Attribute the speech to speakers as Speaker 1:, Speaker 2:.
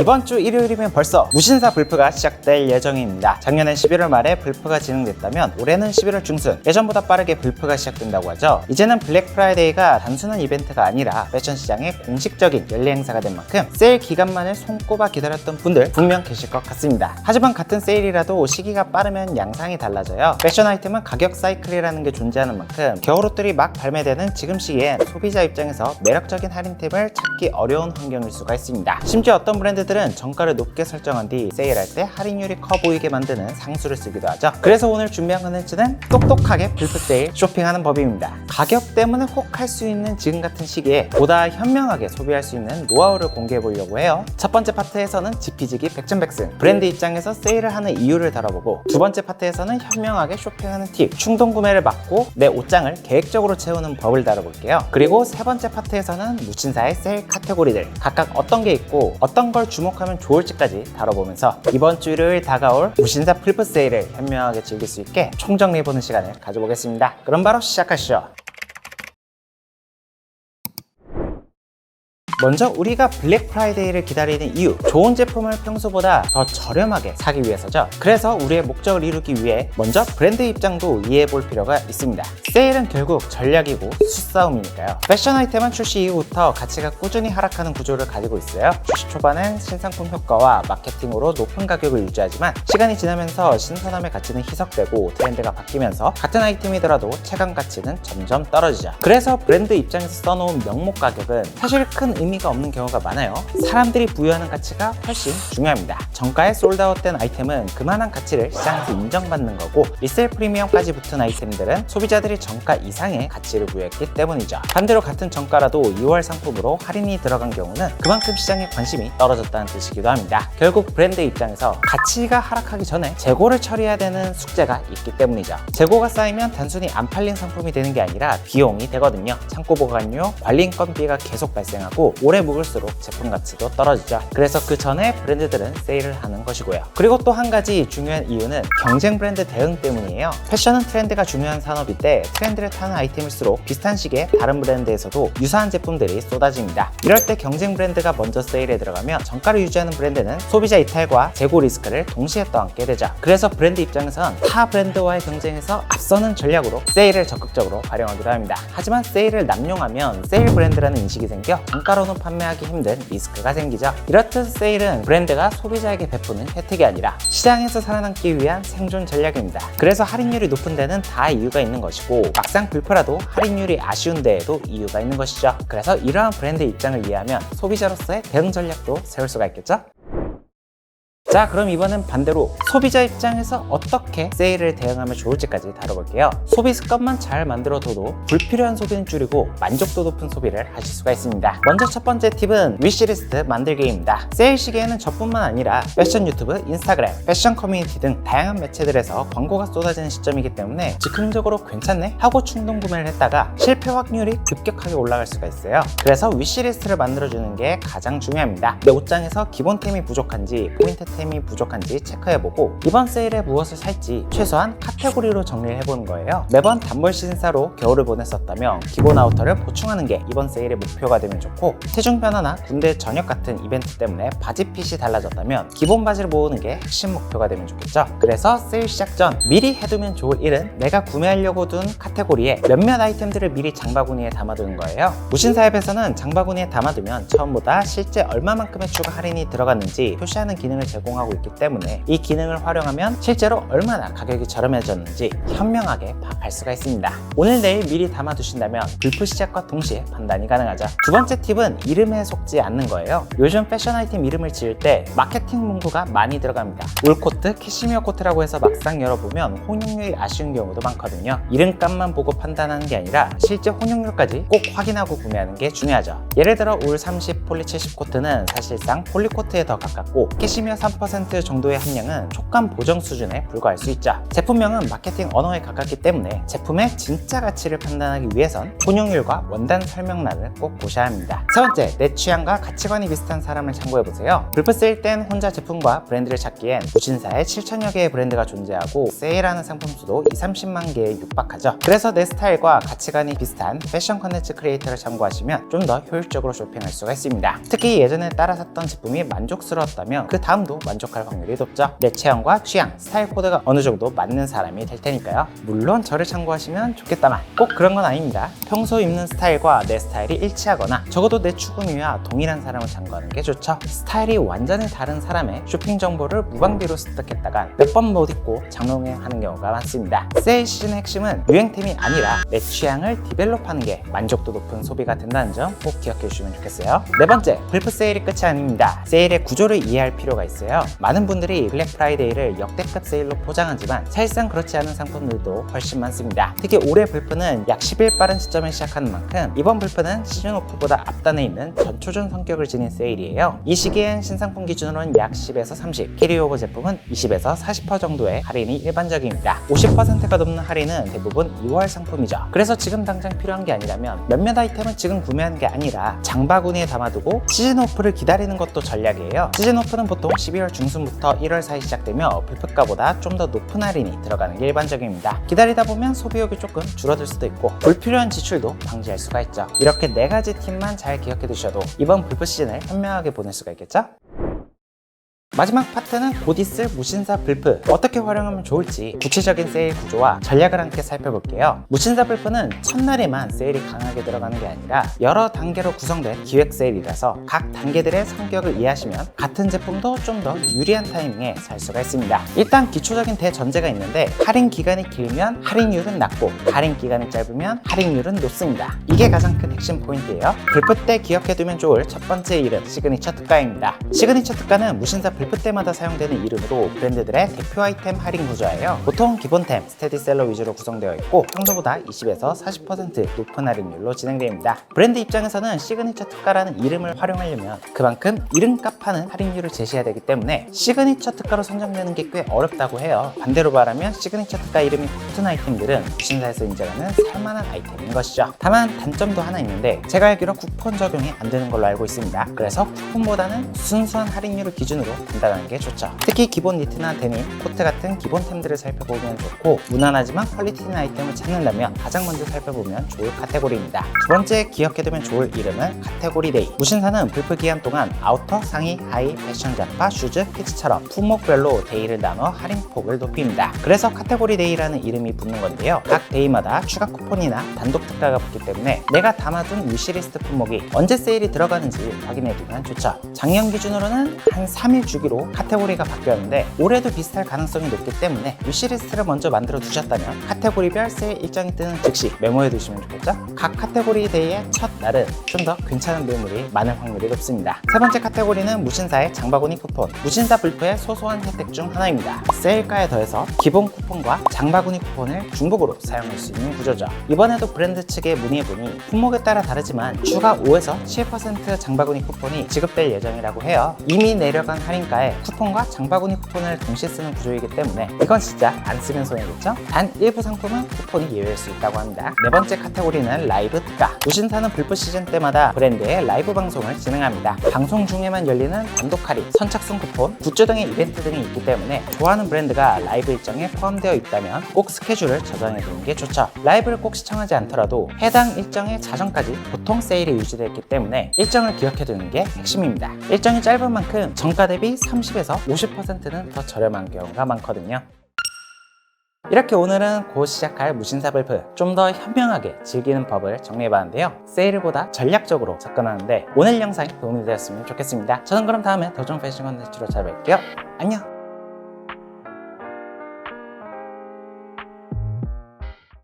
Speaker 1: 이번 주 일요일이면 벌써 무신사 불프가 시작될 예정입니다. 작년엔 11월 말에 불프가 진행됐다면 올해는 11월 중순, 예전보다 빠르게 불프가 시작된다고 하죠. 이제는 블랙 프라이데이가 단순한 이벤트가 아니라 패션 시장의 공식적인 연례 행사가 된 만큼 세일 기간만을 손꼽아 기다렸던 분들 분명 계실 것 같습니다. 하지만 같은 세일이라도 시기가 빠르면 양상이 달라져요. 패션 아이템은 가격 사이클이라는 게 존재하는 만큼 겨울옷들이 막 발매되는 지금 시기엔 소비자 입장에서 매력적인 할인템을 찾기 어려운 환경일 수가 있습니다. 심지어 어떤 브랜드들은 정가를 높게 설정한 뒤 세일할 때 할인율이 커 보이게 만드는 상수를 쓰기도 하죠. 그래서 오늘 준비한 컨텐츠는 똑똑하게 불프 세일 쇼핑하는 법입니다. 가격 때문에 혹 할 수 있는 지금 같은 시기에 보다 현명하게 소비할 수 있는 노하우를 공개해 보려고 해요. 첫 번째 파트에서는 지피지기 백전백승, 브랜드 입장에서 세일을 하는 이유를 다뤄보고, 두 번째 파트에서는 현명하게 쇼핑하는 팁, 충동 구매를 막고 내 옷장을 계획적으로 채우는 법을 다뤄볼게요. 그리고 세 번째 파트에서는 무신사의 세일 카테고리들, 각각 어떤 게 있고 어떤 걸 주목하면 좋을지까지 다뤄보면서 이번 주 일요일 다가올 무신사 불프 세일을 현명하게 즐길 수 있게 총정리해보는 시간을 가져보겠습니다. 그럼 바로 시작하시죠. 먼저 우리가 블랙 프라이데이를 기다리는 이유, 좋은 제품을 평소보다 더 저렴하게 사기 위해서죠. 그래서 우리의 목적을 이루기 위해 먼저 브랜드 입장도 이해해 볼 필요가 있습니다. 세일은 결국 전략이고 수싸움이니까요. 패션 아이템은 출시 이후부터 가치가 꾸준히 하락하는 구조를 가지고 있어요. 출시 초반엔 신상품 효과와 마케팅으로 높은 가격을 유지하지만 시간이 지나면서 신선함의 가치는 희석되고 트렌드가 바뀌면서 같은 아이템이더라도 체감 가치는 점점 떨어지죠. 그래서 브랜드 입장에서 써놓은 명목 가격은 사실 큰 의미가 없는 경우가 많아요. 사람들이 부여하는 가치가 훨씬 중요합니다. 정가에 솔드아웃된 아이템은 그만한 가치를 시장에서 인정받는 거고, 리셀 프리미엄까지 붙은 아이템들은 소비자들이 정가 이상의 가치를 부여했기 때문이죠. 반대로 같은 정가라도 2월 상품으로 할인이 들어간 경우는 그만큼 시장에 관심이 떨어졌다는 뜻이기도 합니다. 결국 브랜드 입장에서 가치가 하락하기 전에 재고를 처리해야 되는 숙제가 있기 때문이죠. 재고가 쌓이면 단순히 안 팔린 상품이 되는 게 아니라 비용이 되거든요. 창고 보관료, 관리 인건비가 계속 발생하고 오래 묵을수록 제품 가치도 떨어지죠. 그래서 그 전에 브랜드들은 세일을 하는 것이고요. 그리고 또 한 가지 중요한 이유는 경쟁 브랜드 대응 때문이에요. 패션은 트렌드가 중요한 산업인데 트렌드를 타는 아이템일수록 비슷한 시기에 다른 브랜드에서도 유사한 제품들이 쏟아집니다. 이럴 때 경쟁 브랜드가 먼저 세일에 들어가면 정가를 유지하는 브랜드는 소비자 이탈과 재고 리스크를 동시에 떠안게 되죠. 그래서 브랜드 입장에선 타 브랜드와의 경쟁에서 앞서는 전략으로 세일을 적극적으로 활용하기도 합니다. 하지만 세일을 남용하면 세일 브랜드라는 인식이 생겨 정가로는 판매하기 힘든 리스크가 생기죠. 이렇듯 세일은 브랜드가 소비자에게 베푸는 혜택이 아니라 시장에서 살아남기 위한 생존 전략입니다. 그래서 할인율이 높은 데는 다 이유가 있는 것이고, 막상 불프라도 할인율이 아쉬운 데에도 이유가 있는 것이죠. 그래서 이러한 브랜드 입장을 이해하면 소비자로서의 대응 전략도 세울 수가 있겠죠? 자, 그럼 이번엔 반대로 소비자 입장에서 어떻게 세일을 대응하면 좋을지까지 다뤄볼게요. 소비 습관만 잘 만들어둬도 불필요한 소비는 줄이고 만족도 높은 소비를 하실 수가 있습니다. 먼저 첫 번째 팁은 위시리스트 만들기입니다. 세일 시기에는 저뿐만 아니라 패션 유튜브, 인스타그램, 패션 커뮤니티 등 다양한 매체들에서 광고가 쏟아지는 시점이기 때문에 즉흥적으로 괜찮네 하고 충동 구매를 했다가 실패 확률이 급격하게 올라갈 수가 있어요. 그래서 위시리스트를 만들어주는 게 가장 중요합니다. 내 옷장에서 기본템이 부족한지 포인트템이 부족한지 체크해보고 이번 세일에 무엇을 살지 최소한 카테고리로 정리를 해보는 거예요. 매번 단벌 신사로 겨울을 보냈었다면 기본 아우터를 보충하는 게 이번 세일의 목표가 되면 좋고, 체중 변화나 군대 전역 같은 이벤트 때문에 바지 핏이 달라졌다면 기본 바지를 모으는 게 핵심 목표가 되면 좋겠죠. 그래서 세일 시작 전 미리 해두면 좋을 일은 내가 구매하려고 둔 카테고리에 몇몇 아이템들을 미리 장바구니에 담아두는 거예요. 무신사 앱에서는 장바구니에 담아두면 처음보다 실제 얼마만큼의 추가 할인이 들어갔는지 표시하는 기능을 제공하고 있기 때문에 이 기능을 활용하면 실제로 얼마나 가격이 저렴해졌는지 현명하게 파악할 수가 있습니다. 오늘 내일 미리 담아두신다면 불프 시작과 동시에 판단이 가능하죠. 두 번째 팁은 이름에 속지 않는 거예요. 요즘 패션 아이템 이름을 지을 때 마케팅 문구가 많이 들어갑니다. 울코트, 캐시미어 코트라고 해서 막상 열어보면 혼용률이 아쉬운 경우도 많거든요. 이름값만 보고 판단하는 게 아니라 실제 혼용률까지 꼭 확인하고 구매하는 게 중요하죠. 예를 들어 울 30, 폴리 70 코트는 사실상 폴리 코트에 더 가깝고 캐시미어 3% 50% 정도의 함량은 촉감 보정 수준에 불과할 수 있죠. 제품명은 마케팅 언어에 가깝기 때문에 제품의 진짜 가치를 판단하기 위해선 혼용률과 원단 설명란을 꼭 보셔야 합니다. 세 번째, 내 취향과 가치관이 비슷한 사람을 참고해보세요. 불프 세일 땐 혼자 제품과 브랜드를 찾기엔 무신사에 7천여 개의 브랜드가 존재하고 세일하는 상품 수도 20-30만 개에 육박하죠. 그래서 내 스타일과 가치관이 비슷한 패션 컨텐츠 크리에이터를 참고하시면 좀 더 효율적으로 쇼핑할 수가 있습니다. 특히 예전에 따라 샀던 제품이 만족스러웠다면 그 다음도 만족할 확률이 높죠. 내 체형과 취향, 스타일 코드가 어느 정도 맞는 사람이 될 테니까요. 물론 저를 참고하시면 좋겠다만 꼭 그런 건 아닙니다. 평소 입는 스타일과 내 스타일이 일치하거나 적어도 내 추구미와 동일한 사람을 참고하는 게 좋죠. 스타일이 완전히 다른 사람의 쇼핑 정보를 무방비로 습득했다간 몇 번 못 입고 장롱행하는 경우가 많습니다. 세일 시즌의 핵심은 유행템이 아니라 내 취향을 디벨롭하는 게 만족도 높은 소비가 된다는 점 꼭 기억해 주시면 좋겠어요. 네 번째, 불프 세일이 끝이 아닙니다. 세일의 구조를 이해할 필요가 있어요. 많은 분들이 블랙 프라이데이를 역대급 세일로 포장하지만 사실상 그렇지 않은 상품들도 훨씬 많습니다. 특히 올해 불프는 약 10일 빠른 시점에 시작하는 만큼 이번 불프는 시즌 오프보다 앞단에 있는 전초전 성격을 지닌 세일이에요. 이 시기엔 신상품 기준으로는 약 10에서 30, 캐리오버 제품은 20에서 40% 정도의 할인이 일반적입니다. 50%가 넘는 할인은 대부분 2월 상품이죠. 그래서 지금 당장 필요한 게 아니라면 몇몇 아이템은 지금 구매하는 게 아니라 장바구니에 담아두고 시즌 오프를 기다리는 것도 전략이에요. 시즌 오프는 보통 12월 중순부터 1월 사이 시작되며 불프가보다 좀 더 높은 할인이 들어가는 게 일반적입니다. 기다리다 보면 소비욕이 조금 줄어들 수도 있고 불필요한 지출도 방지할 수가 있죠. 이렇게 4가지 팁만 잘 기억해 두셔도 이번 불프 시즌을 현명하게 보낼 수가 있겠죠? 마지막 파트는 곧 있을 무신사 불프 어떻게 활용하면 좋을지 구체적인 세일 구조와 전략을 함께 살펴볼게요. 무신사 불프는 첫날에만 세일이 강하게 들어가는 게 아니라 여러 단계로 구성된 기획 세일이라서 각 단계들의 성격을 이해하시면 같은 제품도 좀 더 유리한 타이밍에 살 수가 있습니다. 일단 기초적인 대전제가 있는데 할인 기간이 길면 할인율은 낮고 할인 기간이 짧으면 할인율은 높습니다. 이게 가장 큰 핵심 포인트예요. 불프 때 기억해두면 좋을 첫 번째 이름 시그니처 특가입니다. 시그니처 특가는 무신사 불프 때마다 사용되는 이름으로 브랜드들의 대표 아이템 할인 구조예요. 보통 기본템, 스테디셀러 위주로 구성되어 있고 평소보다 20에서 40% 높은 할인율로 진행됩니다. 브랜드 입장에서는 시그니처 특가라는 이름을 활용하려면 그만큼 이름값 하는 할인율을 제시해야 되기 때문에 시그니처 특가로 선정되는 게 꽤 어렵다고 해요. 반대로 말하면 시그니처 특가 이름이 붙은 아이템들은 무신사에서 인정하는 살만한 아이템인 것이죠. 다만 단점도 하나 있는데 제가 알기로 쿠폰 적용이 안 되는 걸로 알고 있습니다. 그래서 쿠폰보다는 순수한 할인율을 기준으로 판단하는 게 좋죠. 특히 기본 니트나 데님, 코트 같은 기본템들을 살펴보면 좋고 무난하지만 퀄리티 있는 아이템을 찾는다면 가장 먼저 살펴보면 좋을 카테고리입니다. 두 번째 기억해두면 좋을 이름은 카테고리 데이. 무신사는 불프 기간 동안 아우터, 상의, 하의, 패션 잡화, 슈즈, 키즈처럼 품목별로 데이를 나눠 할인폭을 높입니다. 그래서 카테고리 데이라는 이름이 붙는 건데요. 각 데이마다 추가 쿠폰이나 단독 특가가 붙기 때문에 내가 담아둔 위시리스트 품목이 언제 세일이 들어가는지 확인해두면 좋죠. 작년 기준으로는 한 3일 주기로 카테고리가 바뀌었는데 올해도 비슷할 가능성이 높기 때문에 위시리스트를 먼저 만들어 두셨다면 카테고리별 세일 일정이 뜨는 즉시 메모해 두시면 좋겠죠? 각 카테고리 데이의 첫 날은 좀 더 괜찮은 매물이 많을 확률이 높습니다. 세 번째 카테고리는 무신사의 장바구니 쿠폰. 무신사 불프의 소소한 혜택 중 하나입니다. 세일가에 더해서 기본 쿠폰과 장바구니 쿠폰을 중복으로 사용할 수 있는 구조죠. 이번에도 브랜드 측에 문의해보니 품목에 따라 다르지만 추가 5에서 7% 장바구니 쿠폰이 지급될 예정이라고 해요. 이미 내려간 할인가에 쿠폰과 장바구니 쿠폰을 동시에 쓰는 구조이기 때문에 이건 진짜 안 쓰면 손해겠죠? 단 일부 상품은 쿠폰이 예외일 수 있다고 합니다. 네 번째 카테고리는 라이브 특가. 무신사는 불프 시즌 때마다 브랜드의 라이브 방송을 진행합니다. 방송 중에만 열리는 단독 할인, 선착순 쿠폰, 굿즈 등의 이벤트 등이 있기 때문에 좋아하는 브랜드가 라이브 일정에 포함되어 있다면 꼭 스케줄을 저장해 두는 게 좋죠. 라이브를 꼭 시청하지 않더라도 해당 일정의 자정까지 보통 세일이 유지되기 때문에 일정을 기억해 두는 게 핵심입니다. 일정이 짧은 만큼 정가 대비 30에서 50%는 더 저렴한 경우가 많거든요. 이렇게 오늘은 곧 시작할 무신사 불프 좀 더 현명하게 즐기는 법을 정리해봤는데요. 세일을 보다 전략적으로 접근하는데 오늘 영상이 도움이 되었으면 좋겠습니다. 저는 그럼 다음에 더 좋은 패션 컨텐츠로 찾아뵐게요. 안녕!